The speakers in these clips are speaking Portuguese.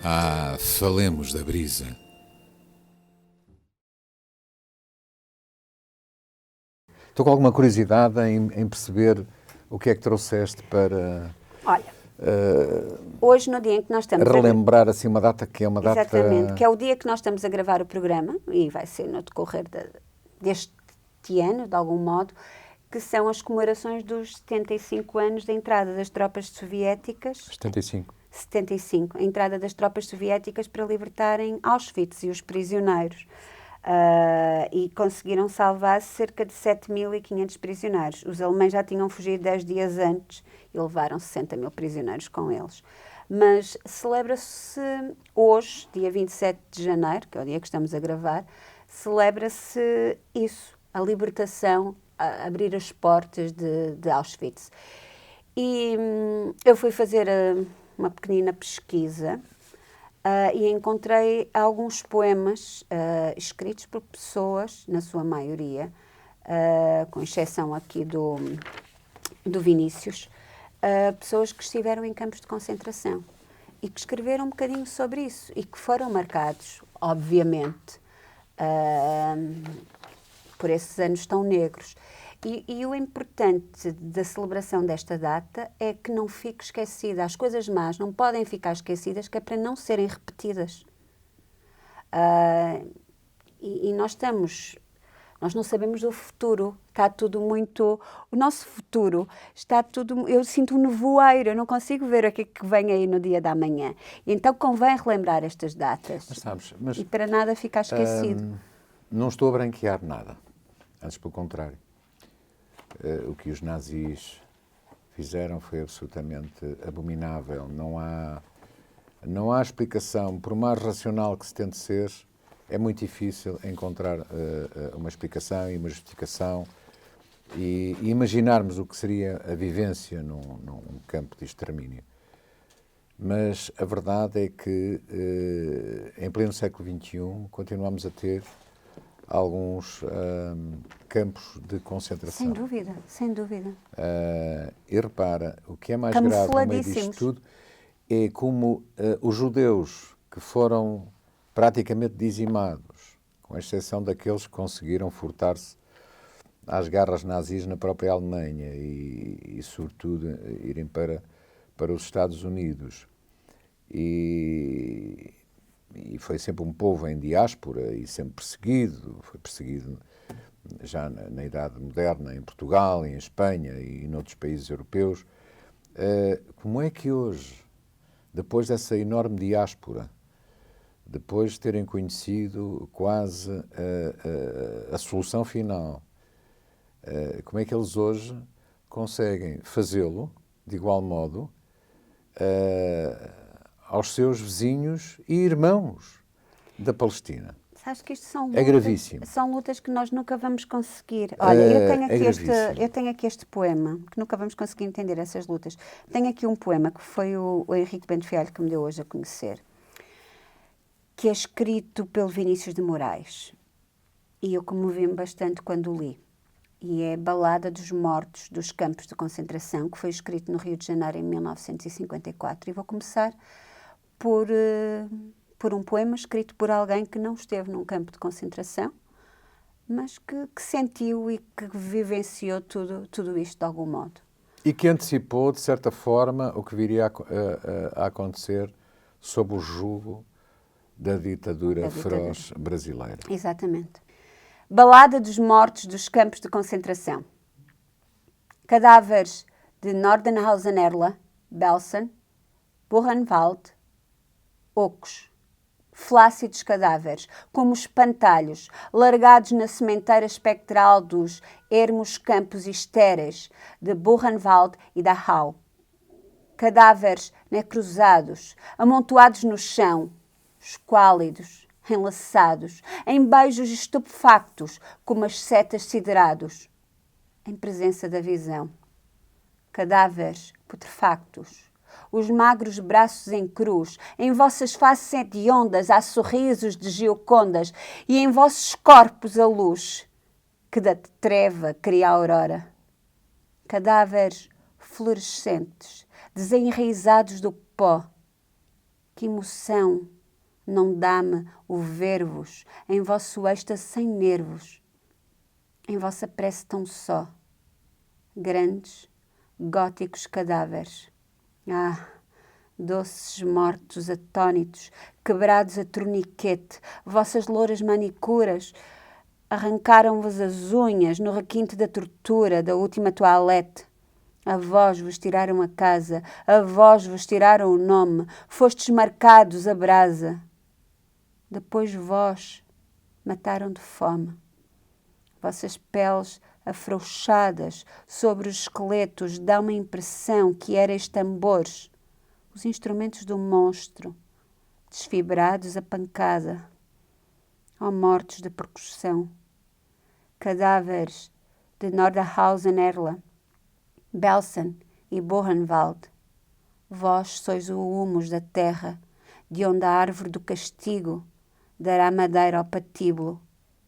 Ah, falemos da brisa. Estou com alguma curiosidade em perceber o que é que trouxeste para Olha, hoje no dia em que nós estamos relembrar assim uma data que é uma data... Exatamente, que é o dia que nós estamos a gravar o programa, e vai ser no decorrer deste ano, de algum modo, que são as comemorações dos 75 anos da entrada das tropas soviéticas... 75, a entrada das tropas soviéticas para libertarem Auschwitz e os prisioneiros. E conseguiram salvar cerca de 7.500 prisioneiros. Os alemães já tinham fugido 10 dias antes e levaram 60.000 prisioneiros com eles. Mas celebra-se hoje, dia 27 de janeiro, que é o dia que estamos a gravar, celebra-se isso, a libertação, abrir as portas de Auschwitz. E eu fui fazer uma pequenina pesquisa e encontrei alguns poemas escritos por pessoas, na sua maioria, com exceção aqui do Vinícius, pessoas que estiveram em campos de concentração e que escreveram um bocadinho sobre isso e que foram marcados, obviamente, por esses anos tão negros. E o importante da celebração desta data é que não fique esquecida. As coisas más não podem ficar esquecidas, que é para não serem repetidas. E nós não sabemos o futuro. Está tudo muito... O nosso futuro está tudo... Eu sinto um nevoeiro, eu não consigo ver o que é que vem aí no dia da manhã. E então convém relembrar estas datas. Mas e para nada ficar esquecido. Não estou a branquear nada. Antes, pelo contrário. O que os nazis fizeram foi absolutamente abominável. Não há explicação, por mais racional que se tente ser, é muito difícil encontrar uma explicação e uma justificação e imaginarmos o que seria a vivência num campo de extermínio. Mas a verdade é que, em pleno século XXI, continuamos a ter alguns campos de concentração. Sem dúvida, sem dúvida. E repara, o que é mais grave no meio disto tudo é como os judeus que foram praticamente dizimados, com exceção daqueles que conseguiram furtar-se às garras nazis na própria Alemanha e sobretudo, irem para os Estados Unidos. E foi sempre um povo em diáspora e sempre perseguido. Foi perseguido já na Idade Moderna, em Portugal, em Espanha e noutros países europeus. Como é que hoje, depois dessa enorme diáspora, depois de terem conhecido quase a solução final, como é que eles hoje conseguem fazê-lo de igual modo aos seus vizinhos e irmãos da Palestina? Sabes que isto são lutas, é gravíssimo. São lutas que nós nunca vamos conseguir. Olha, eu tenho aqui este poema, que nunca vamos conseguir entender essas lutas. Tenho aqui um poema que foi o Henrique Bento Fialho que me deu hoje a conhecer, que é escrito pelo Vinícius de Moraes. E eu comovi-me bastante quando o li. E é Balada dos Mortos dos Campos de Concentração, que foi escrito no Rio de Janeiro em 1954. E vou começar por um poema escrito por alguém que não esteve num campo de concentração, mas que sentiu e que vivenciou tudo isto de algum modo. E que antecipou, de certa forma, o que viria a acontecer sob o jugo da ditadura feroz brasileira. Exatamente. Balada dos Mortos dos Campos de Concentração. Cadáveres de Nordenhausen-Erla, Belsen, Buchenwald, ocos. Flácidos cadáveres, como espantalhos, largados na sementeira espectral dos ermos campos estéreis de Buchenwald e Dachau. Cadáveres necrosados, amontoados no chão, esquálidos, enlaçados, em beijos estupefactos, como as setas siderados, em presença da visão. Cadáveres putrefactos, os magros braços em cruz, em vossas faces hediondas há sorrisos de giocondas, e em vossos corpos a luz, que da treva cria a aurora. Cadáveres fluorescentes, desenraizados do pó, Que emoção não dá-me o ver-vos em vosso êxtase sem nervos, em vossa prece tão só, grandes, góticos cadáveres. Ah, doces mortos atônitos, quebrados a torniquete, vossas louras manicuras arrancaram-vos as unhas no requinte da tortura da última toalete. A vós vos tiraram a casa, a vós vos tiraram o nome, fostes marcados a brasa. Depois vós mataram de fome. Vossas peles afrouxadas sobre os esqueletos dão uma impressão que erais tambores, os instrumentos do monstro, desfibrados a pancada. Ó mortos de percussão, cadáveres de Nordhausen-Erla, Belsen e Bohenwald, vós sois o humus da terra, de onde a árvore do castigo dará madeira ao patíbulo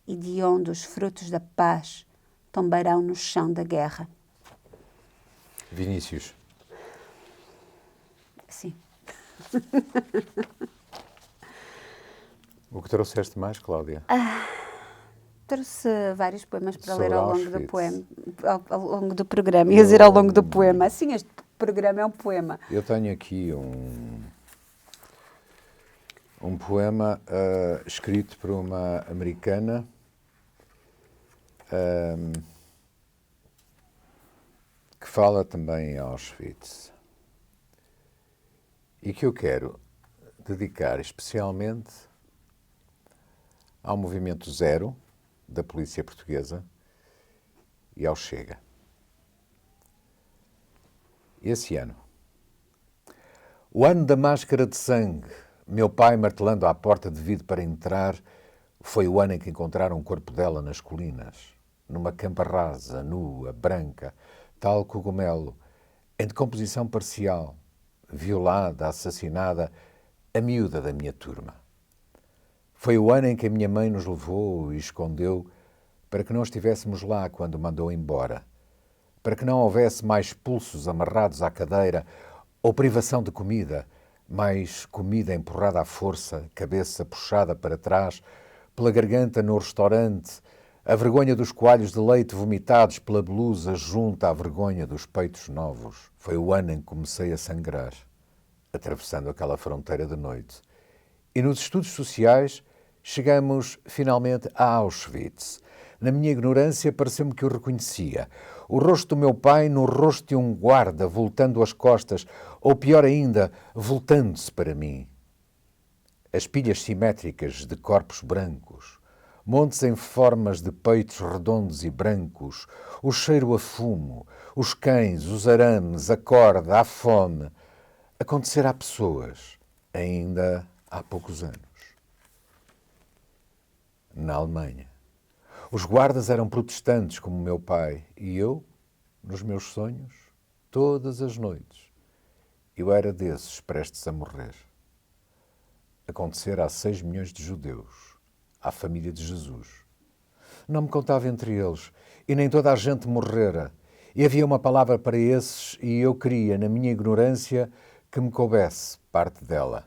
e de onde os frutos da paz tombarão no chão da guerra. Vinícius. Sim. O que trouxeste mais, Cláudia? Trouxe vários poemas para Sobre ler ao longo Auschwitz. do poema, ao longo do programa. Ia dizer ao longo do poema. Assim, este programa é um poema. Eu tenho aqui um poema escrito por uma americana que fala também em Auschwitz e que eu quero dedicar especialmente ao Movimento Zero da Polícia Portuguesa e ao Chega. Esse ano, o ano da máscara de sangue, meu pai martelando à porta de vidro para entrar, foi o ano em que encontraram o corpo dela nas colinas, numa campa rasa, nua, branca, tal cogumelo, em decomposição parcial, violada, assassinada, a miúda da minha turma. Foi o ano em que a minha mãe nos levou e escondeu para que não estivéssemos lá quando mandou embora, para que não houvesse mais pulsos amarrados à cadeira ou privação de comida, mais comida empurrada à força, cabeça puxada para trás, pela garganta no restaurante, a vergonha dos coalhos de leite vomitados pela blusa junto à vergonha dos peitos novos. Foi o ano em que comecei a sangrar, atravessando aquela fronteira de noite. E nos estudos sociais chegamos finalmente a Auschwitz. Na minha ignorância pareceu-me que o reconhecia. O rosto do meu pai no rosto de um guarda, voltando as costas, ou pior ainda, voltando-se para mim. As pilhas simétricas de corpos brancos, montes em formas de peitos redondos e brancos, o cheiro a fumo, os cães, os arames, a corda, a fome. Acontecer a pessoas, ainda há poucos anos. Na Alemanha. Os guardas eram protestantes como meu pai e eu, nos meus sonhos, todas as noites, eu era desses prestes a morrer. Acontecer a 6 milhões de judeus, à família de Jesus. Não me contava entre eles e nem toda a gente morrera. E havia uma palavra para esses e eu queria, na minha ignorância, que me coubesse parte dela.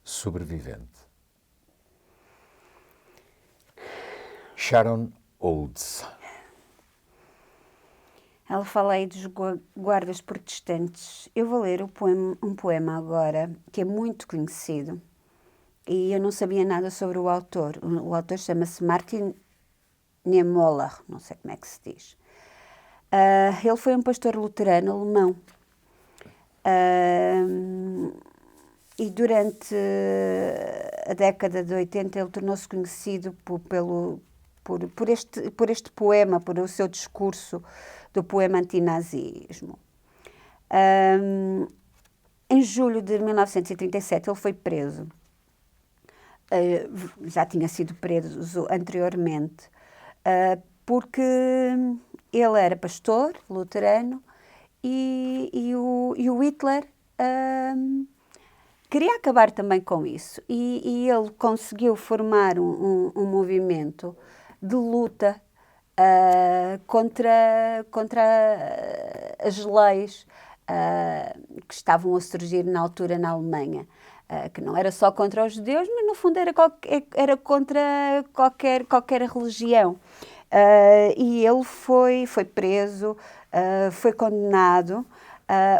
Sobrevivente. Sharon Olds. Ela fala aí dos guardas protestantes. Eu vou ler um poema agora que é muito conhecido e eu não sabia nada sobre o autor. O autor chama-se Martin Niemöller, não sei como é que se diz. Ele foi um pastor luterano alemão e durante a década de 80 ele tornou-se conhecido por este poema, por o seu discurso do poema antinazismo. Em julho de 1937 ele foi preso. Já tinha sido preso anteriormente, porque ele era pastor luterano e o Hitler queria acabar também com isso. E ele conseguiu formar um movimento de luta contra as leis que estavam a surgir na altura na Alemanha. que não era só contra os judeus, mas no fundo era contra qualquer religião. E ele foi preso, foi condenado.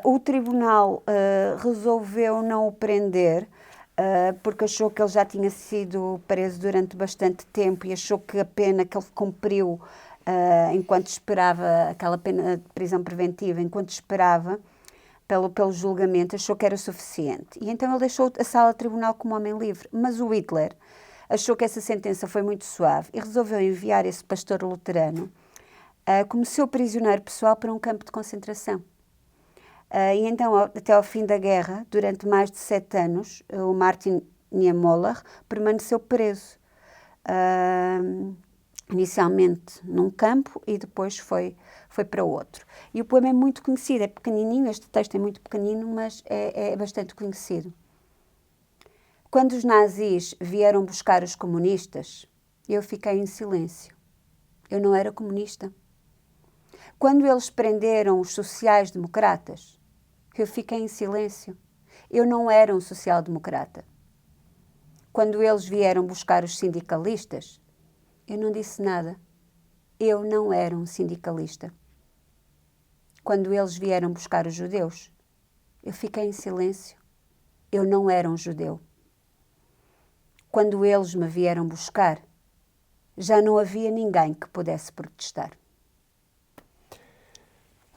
O tribunal resolveu não o prender, porque achou que ele já tinha sido preso durante bastante tempo e achou que a pena que ele cumpriu enquanto esperava, aquela pena de prisão preventiva, enquanto esperava pelo julgamento, achou que era suficiente. E então ele deixou a sala de tribunal como homem livre. Mas o Hitler achou que essa sentença foi muito suave e resolveu enviar esse pastor luterano como seu prisioneiro pessoal para um campo de concentração. E então, até ao fim da guerra, durante mais de 7 anos, o Martin Niemöller permaneceu preso. Inicialmente num campo e depois foi para outro. E o poema é muito conhecido, é pequenininho, este texto é muito pequenino, mas é bastante conhecido. Quando os nazis vieram buscar os comunistas, eu fiquei em silêncio. Eu não era comunista. Quando eles prenderam os sociais-democratas, eu fiquei em silêncio. Eu não era um social-democrata. Quando eles vieram buscar os sindicalistas, eu não disse nada. Eu não era um sindicalista. Quando eles vieram buscar os judeus, eu fiquei em silêncio. Eu não era um judeu. Quando eles me vieram buscar, já não havia ninguém que pudesse protestar.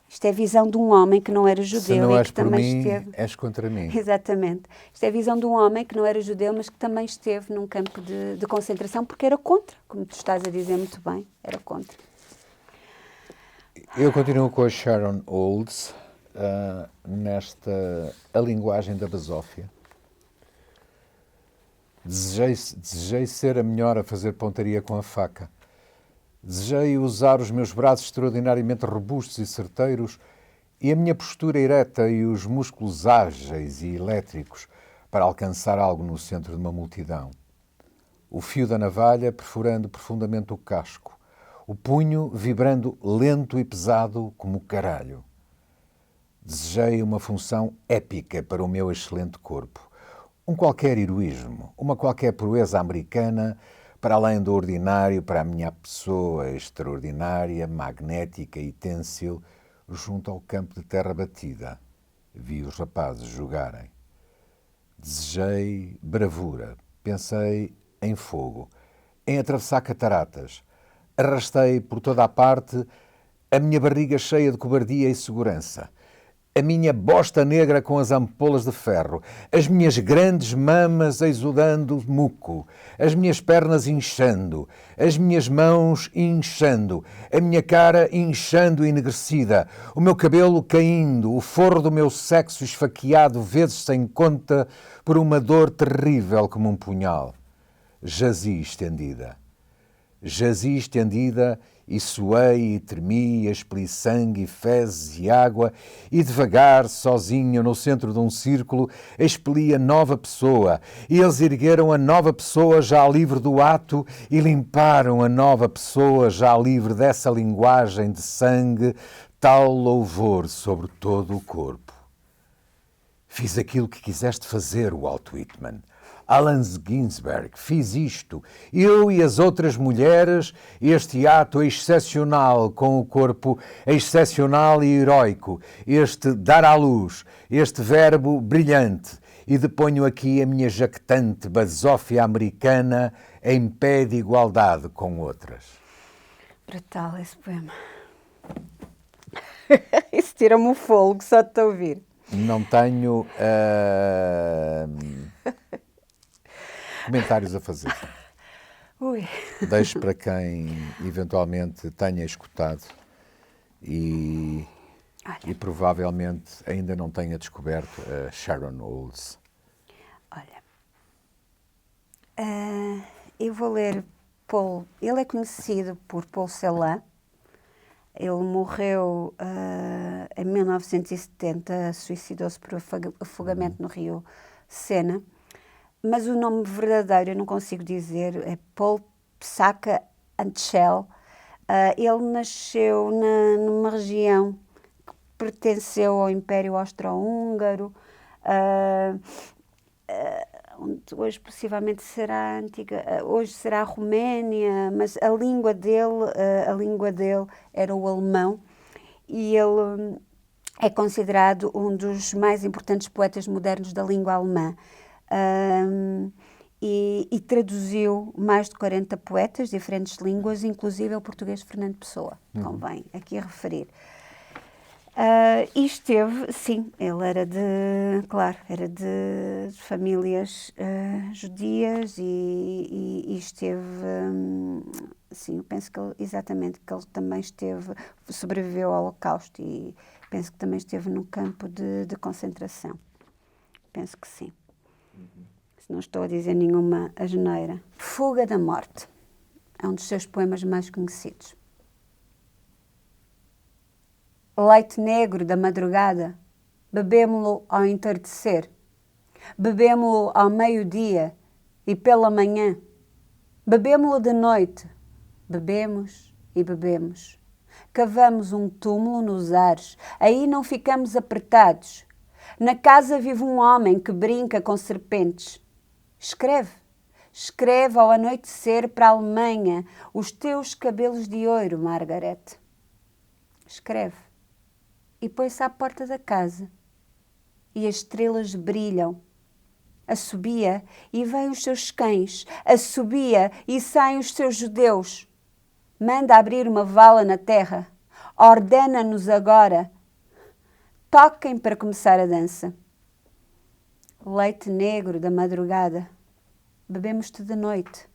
Isto é a visão de um homem que não era judeu. Se não e és que por também mim, esteve... és contra mim. Exatamente. Isto é a visão de um homem que não era judeu, mas que também esteve num campo de concentração, porque era contra, como tu estás a dizer muito bem, era contra. Eu continuo com a Sharon Olds, nesta A Linguagem da Basófia. Desejei ser a melhor a fazer pontaria com a faca. Desejei usar os meus braços extraordinariamente robustos e certeiros e a minha postura ereta e os músculos ágeis e elétricos para alcançar algo no centro de uma multidão. O fio da navalha perfurando profundamente o casco, o punho vibrando lento e pesado como o caralho. Desejei uma função épica para o meu excelente corpo, um qualquer heroísmo, uma qualquer proeza americana para além do ordinário para a minha pessoa extraordinária, magnética e tênsil junto ao campo de terra batida. Vi os rapazes jogarem. Desejei bravura, pensei em fogo, em atravessar cataratas. Arrastei por toda a parte a minha barriga cheia de cobardia e segurança, a minha bosta negra com as ampolas de ferro, as minhas grandes mamas exudando muco, as minhas pernas inchando, as minhas mãos inchando, a minha cara inchando e enegrecida, o meu cabelo caindo, o forro do meu sexo esfaqueado vezes sem conta por uma dor terrível como um punhal. Jazi estendida e suei e tremi, expeli sangue e fezes e água e devagar, sozinho, no centro de um círculo, expeli a nova pessoa e eles ergueram a nova pessoa já livre do ato e limparam a nova pessoa já livre dessa linguagem de sangue, tal louvor sobre todo o corpo. Fiz aquilo que quiseste fazer, Walt Whitman. Allen Ginsberg, fiz isto. Eu e as outras mulheres, este ato excepcional com o corpo excepcional e heroico, este dar à luz, este verbo brilhante. E deponho aqui a minha jactante basófia americana em pé de igualdade com outras. Brutal esse poema. Isso tira-me o fôlego só de te ouvir. Não tenho comentários a fazer. Ui. Deixo para quem eventualmente tenha escutado e provavelmente ainda não tenha descoberto a Sharon Olds. Olha, eu vou ler Paul. Ele é conhecido por Paul Celan. Ele morreu em 1970, suicidou-se por afogamento no rio Sena. Mas o nome verdadeiro eu não consigo dizer, é Paul Psaka Antschel. Ele nasceu numa região que pertenceu ao Império Austro-Húngaro onde hoje possivelmente será a antiga, hoje será a Roménia, mas a língua dele era o alemão, e ele é considerado um dos mais importantes poetas modernos da língua alemã. E traduziu mais de 40 poetas, diferentes línguas, inclusive o português de Fernando Pessoa, convém aqui referir. E esteve, sim, ele era de famílias judias e esteve, sim, eu penso que exatamente, que ele também sobreviveu ao Holocausto e penso que também esteve num campo de concentração. Penso que sim. Se não estou a dizer nenhuma asneira. Fuga da Morte é um dos seus poemas mais conhecidos. Leite negro da madrugada, bebemo-lo ao entardecer, bebemo-lo ao meio-dia e pela manhã, bebemo-lo de noite, bebemos e bebemos. Cavamos um túmulo nos ares, aí não ficamos apertados. Na casa vive um homem que brinca com serpentes. Escreve ao anoitecer para a Alemanha os teus cabelos de ouro, Margaret. Escreve. E põe-se à porta da casa. E as estrelas brilham. Assobia e vêm os seus cães. Assobia e saem os seus judeus. Manda abrir uma vala na terra. Ordena-nos agora. Toquem para começar a dança. Leite negro da madrugada. Bebemos-te de noite.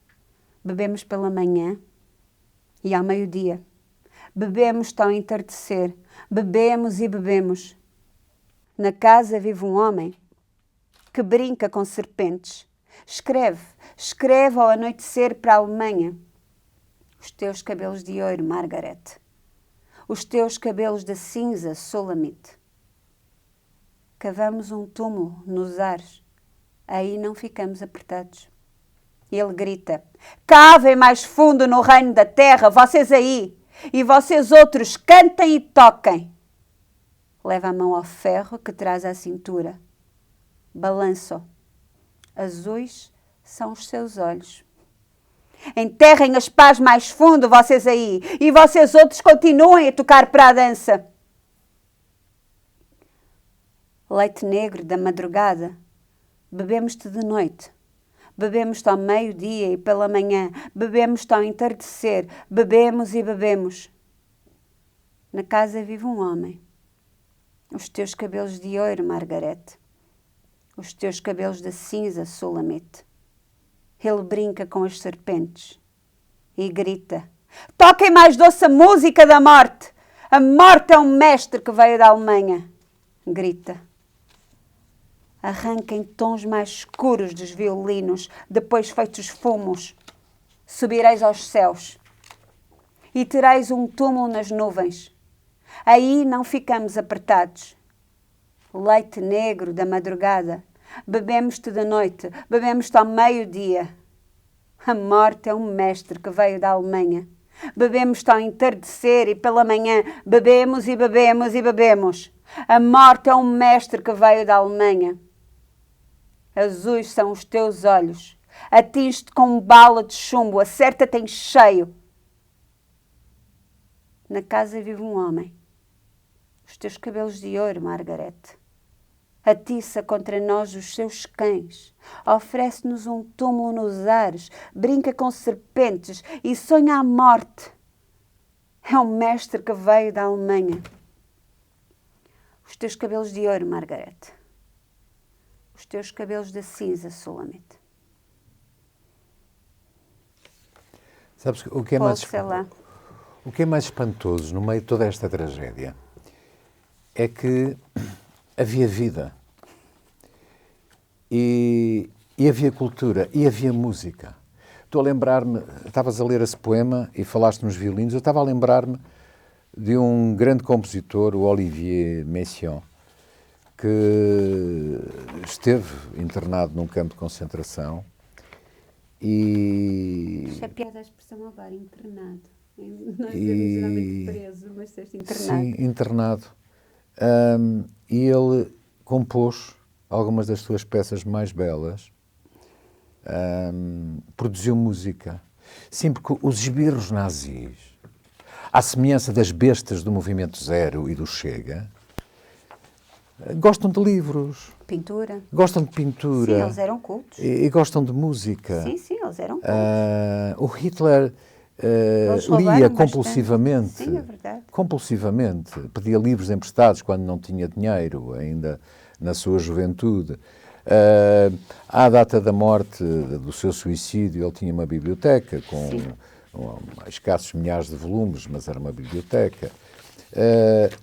Bebemos pela manhã e ao meio-dia. Bebemos-te ao entardecer. Bebemos e bebemos. Na casa vive um homem que brinca com serpentes. Escreve ao anoitecer para a Alemanha. Os teus cabelos de ouro, Margaret. Os teus cabelos de cinza, Sulamite. Cavamos um túmulo nos ares. Aí não ficamos apertados. E ele grita: cavem mais fundo no reino da terra, vocês aí! E vocês outros, cantem e toquem! Leva a mão ao ferro que traz à cintura. Balança-o. Azuis são os seus olhos. Enterrem as pás mais fundo, vocês aí! E vocês outros continuem a tocar para a dança. Leite negro da madrugada, bebemos-te de noite. Bebemos-te ao meio-dia e pela manhã, bebemos-te ao entardecer, bebemos e bebemos. Na casa vive um homem. Os teus cabelos de ouro, Margaret. Os teus cabelos de cinza, Sulamite. Ele brinca com as serpentes e grita: toquem mais doce a música da morte! A morte é um mestre que veio da Alemanha! Grita. Arranquem tons mais escuros dos violinos, depois feitos fumos. Subireis aos céus e tereis um túmulo nas nuvens. Aí não ficamos apertados. Leite negro da madrugada, bebemos-te de noite, bebemos-te ao meio-dia. A morte é um mestre que veio da Alemanha. Bebemos-te ao entardecer e pela manhã, bebemos e bebemos e bebemos. A morte é um mestre que veio da Alemanha. Azuis são os teus olhos. Atinge-te com bala de chumbo, acerta-te em cheio. Na casa vive um homem. Os teus cabelos de ouro, Margaret. Atiça contra nós os seus cães. Oferece-nos um túmulo nos ares. Brinca com serpentes e sonha a morte. É um mestre que veio da Alemanha. Os teus cabelos de ouro, Margaret. Os teus cabelos de cinza, Sulamite. Sabes o que é mais espantoso no meio de toda esta tragédia é que havia vida e havia cultura e havia música. Estou a lembrar-me, estavas a ler esse poema e falaste nos violinos, eu estava a lembrar-me de um grande compositor, o Olivier Messiaen, que esteve internado num campo de concentração e... Acho a piada a expressão agora, internado. Nós dizemos geralmente preso, mas internado. Sim, internado. E ele compôs algumas das suas peças mais belas, produziu música. Sim, porque os esbirros nazis, à semelhança das bestas do Movimento Zero e do Chega, gostam de livros. Pintura. Gostam de pintura. Sim, eles eram cultos. E gostam de música. Sim, eles eram cultos. O Hitler Eles roubaram lia bastante. compulsivamente. Sim, é verdade. Compulsivamente. Pedia livros emprestados quando não tinha dinheiro, ainda na sua juventude. À data da morte, do seu suicídio, ele tinha uma biblioteca com escassos milhares de volumes, mas era uma biblioteca.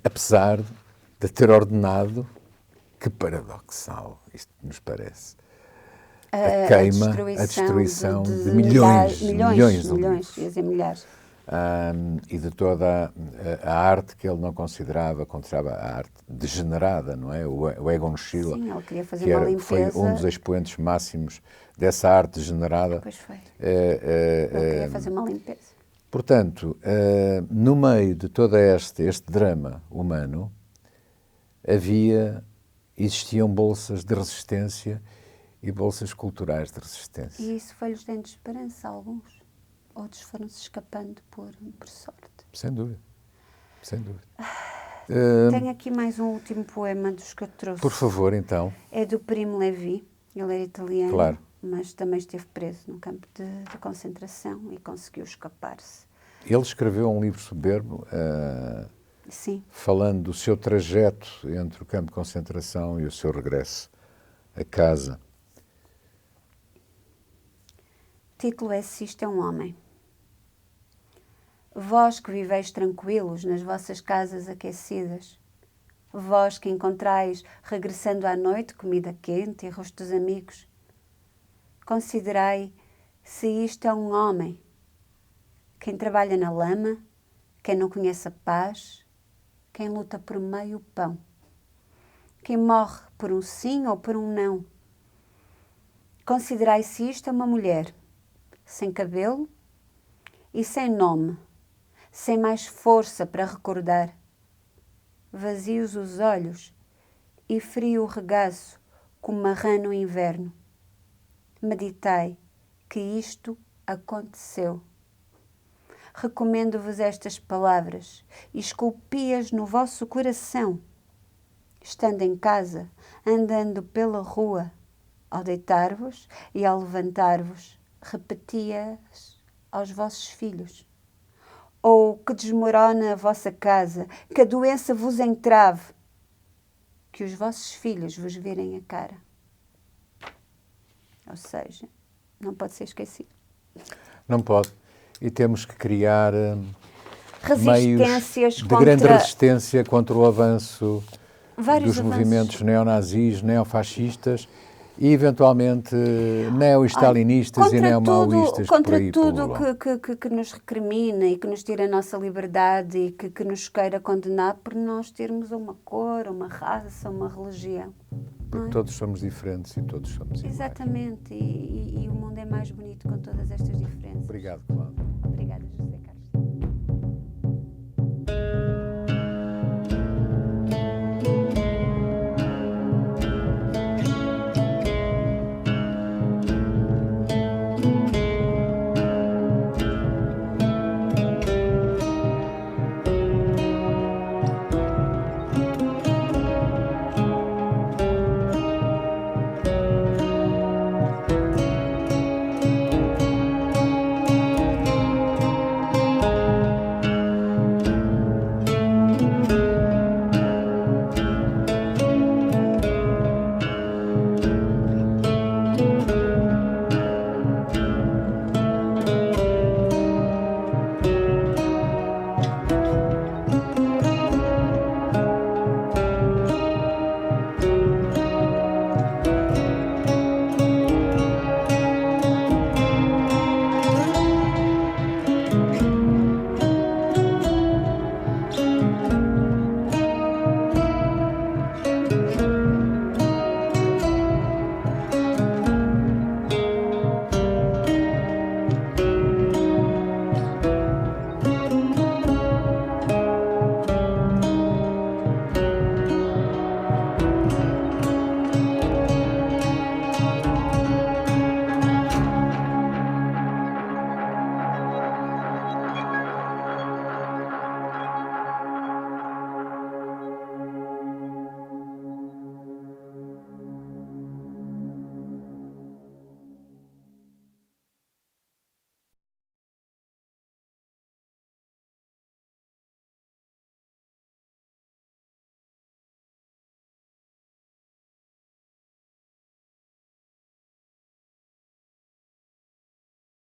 Apesar de ter ordenado, que paradoxal isto nos parece, a queima, a destruição de milhões de livros. Ia dizer milhares. E de toda a arte que ele não considerava a arte degenerada, não é? O Egon Schiele, Sim, ele queria fazer uma limpeza. Foi um dos expoentes máximos dessa arte degenerada. Pois foi. Ele queria fazer uma limpeza. Portanto, no meio de todo este drama humano, existiam bolsas de resistência e bolsas culturais de resistência. E isso foi-lhes dando esperança a alguns. Outros foram-se escapando por sorte. Sem dúvida. Sem dúvida. Tenho aqui mais um último poema dos que eu trouxe. Por favor, então. É do Primo Levi. Ele era italiano, Claro. mas também esteve preso no campo de concentração e conseguiu escapar-se. Ele escreveu um livro soberbo, Sim. falando do seu trajeto entre o campo de concentração e o seu regresso a casa. O título é Se Isto é um Homem. Vós que viveis tranquilos nas vossas casas aquecidas, vós que encontrais, regressando à noite, comida quente e rostos amigos, considerai se isto é um homem, quem trabalha na lama, quem não conhece a paz, quem luta por meio pão, quem morre por um sim ou por um não. Considerai se isto é uma mulher, sem cabelo e sem nome, sem mais força para recordar, vazios os olhos e frio o regaço como uma rã no inverno. Meditai que isto aconteceu. Recomendo-vos estas palavras e esculpi-as no vosso coração, estando em casa, andando pela rua, ao deitar-vos e ao levantar-vos, repeti-as aos vossos filhos. Ou que desmorona a vossa casa, que a doença vos entrave, que os vossos filhos vos virem a cara. Ou seja, não pode ser esquecido. Não pode. E temos que criar resistências meios de grande resistência contra o avanço dos movimentos neonazis, neofascistas e, eventualmente, neo-stalinistas e neo-maoístas. Contra tudo que nos recrimina e que nos tira a nossa liberdade e que nos queira condenar por nós termos uma cor, uma raça, uma religião. Porque todos somos diferentes e todos somos iguais. Exatamente. E o mundo é mais bonito com todas estas diferenças. Obrigado, Cláudio.